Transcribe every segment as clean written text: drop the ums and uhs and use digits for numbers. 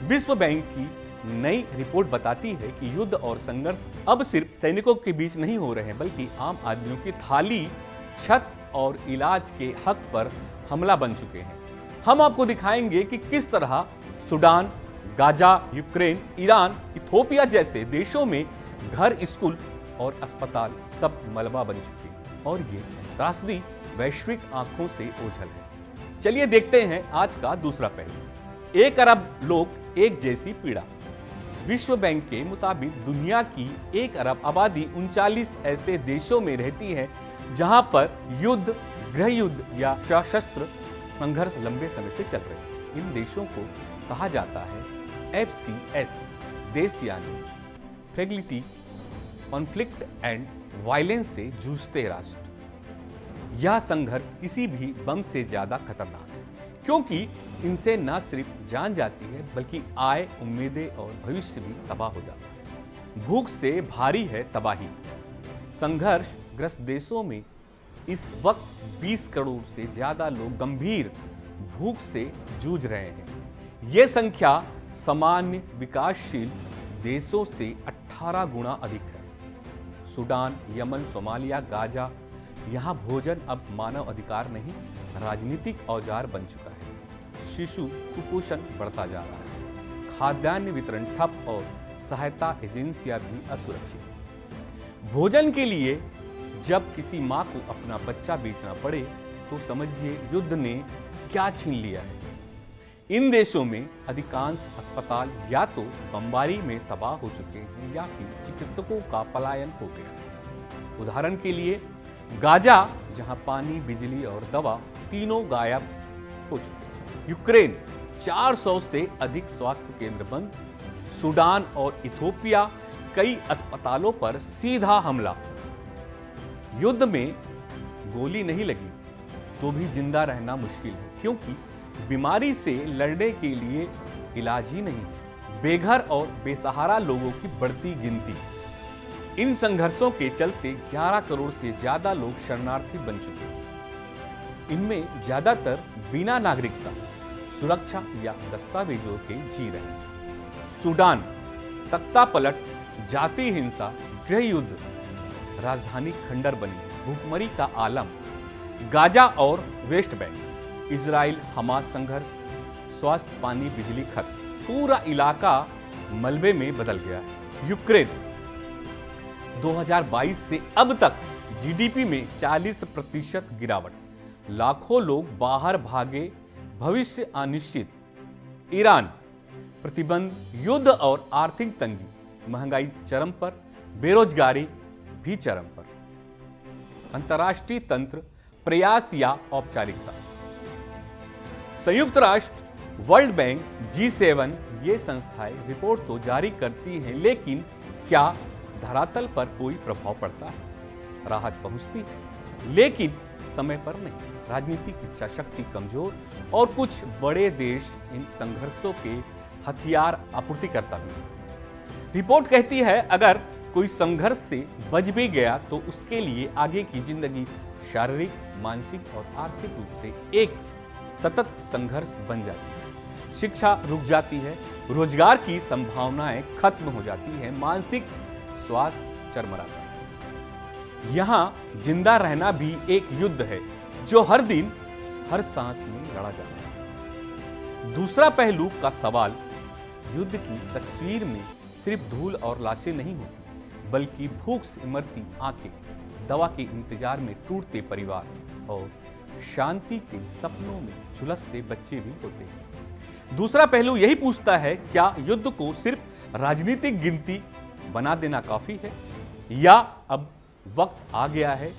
विश्व बैंक की नई रिपोर्ट बताती है कि युद्ध और संघर्ष अब सिर्फ सैनिकों के बीच नहीं हो रहे हैं, बल्कि आम आदमियों की थाली, छत और इलाज के हक पर हमला बन चुके हैं। हम आपको दिखाएंगे कि किस तरह Sudan, Gaza, Ukraine, Iran, Ethiopia जैसे देशों में घर, स्कूल और अस्पताल सब मलबा बन चुके हैं और ये त्रासदी वैश्विक आंखों से ओझल है। चलिए देखते हैं आज का दूसरा पहलू। 1 अरब लोग, एक जैसी पीड़ा। विश्व बैंक के मुताबिक दुनिया की 1 अरब आबादी 39 ऐसे देशों में रहती है जहां पर युद्ध, गृह युद्ध या सशस्त्र संघर्ष लंबे समय से चल रहे हैं। इन देशों को कहा जाता है FCS देश, यानी फ्रेगिलिटी, कॉन्फ्लिक्ट एंड वायलेंस से जूझते राष्ट्र। यह संघर्ष किसी भी बम से ज्यादा खतरनाक है, क्योंकि इनसे न सिर्फ जान जाती है बल्कि आय, उम्मीदें और भविष्य भी तबाह हो जाता है। भूख से भारी है तबाही। संघर्ष ग्रस्त देशों में इस वक्त 20 करोड़ से ज्यादा लोग गंभीर भूख से जूझ रहे हैं। यह संख्या सामान्य विकासशील देशों से 18 गुना अधिक है। सूडान, यमन, सोमालिया, गाजा, यहाँ भोजन अब मानव अधिकार नहीं, राजनीतिक औजार बन चुका है। शिशु कुपोषण बढ़ता जा रहा है। खाद्यान्न वितरण ठप और सहायता एजेंसियां भी असुरक्षित। भोजन के लिए जब किसी मां को अपना बच्चा बेचना पड़े तो समझिए युद्ध ने क्या छीन लिया है। इन देशों में अधिकांश अस्पताल या तो बमबारी में तबाह हो चुके हैं या फिर चिकित्सकों का पलायन हो गया। उदाहरण के लिए गाजा, जहां पानी, बिजली और दवा तीनों गायब हो चुके हैं। यूक्रेन, 400 से अधिक स्वास्थ्य केंद्र बंद। सूडान और इथोपिया, कई अस्पतालों पर सीधा हमला। युद्ध में गोली नहीं लगी तो भी जिंदा रहना मुश्किल है, क्योंकि बीमारी से लड़ने के लिए इलाज ही नहीं। बेघर और बेसहारा लोगों की बढ़ती गिनती। इन संघर्षों के चलते 11 करोड़ से ज्यादा लोग शरणार्थी बन चुके हैं। इनमें ज्यादातर बिना नागरिकता, सुरक्षा या दस्तावेजों के जी रहे हैं। सूडान, तख्ता पलट, जाति हिंसा, गृह युद्ध, राजधानी खंडर बनी, भूखमरी का आलम। गाजा और वेस्ट बैंक, इजराइल हमास संघर्ष, स्वास्थ्य, पानी, बिजली खत्म, पूरा इलाका मलबे में बदल गया है। यूक्रेन, 2022 से अब तक जीडीपी में 40% गिरावट, लाखों लोग बाहर भागे, भविष्य अनिश्चित। ईरान, प्रतिबंध, युद्ध और आर्थिक तंगी, महंगाई चरम पर, बेरोजगारी भी चरम पर। अंतर्राष्ट्रीय तंत्र, प्रयास या औपचारिकता। संयुक्त राष्ट्र, वर्ल्ड बैंक, G7 ये संस्थाएं रिपोर्ट तो जारी करती हैं, लेकिन क्या धरातल पर कोई प्रभाव पड़ता है? राहत पहुंचती है, लेकिन समय पर नहीं। राजनीतिक इच्छा शक्ति कमजोर और कुछ बड़े देश इन संघर्षों के हथियार आपूर्तिकर्ता भी हैं। रिपोर्ट कहती है अगर कोई संघर्ष से बच भी गया तो उसके लिए आगे की जिंदगी शारीरिक, मानसिक और आर्थिक रूप से एक सतत संघर्ष बन जाती है। शिक्षा रुक जाती है, रोजगार की संभावनाएं खत्म हो जाती है, मानसिक स्वास्थ्य चरमराता है। यहां जिंदा रहना भी एक युद्ध है जो हर दिन, हर सांस में लड़ा जाता है। दूसरा पहलू का सवाल, युद्ध की तस्वीर में सिर्फ धूल और लाशें नहीं होती, बल्कि भूख से मरती आंखें, दवा के इंतजार में टूटते परिवार और शांति के सपनों में झुलसते बच्चे भी होते हैं। दूसरा पहलू यही पूछता है, क्या युद्ध को सिर्फ राजनीतिक गिनती बना देना काफी है, या अब वक्त आ गया है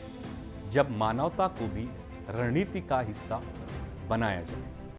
जब मानवता को भी रणनीति का हिस्सा बनाया जाए।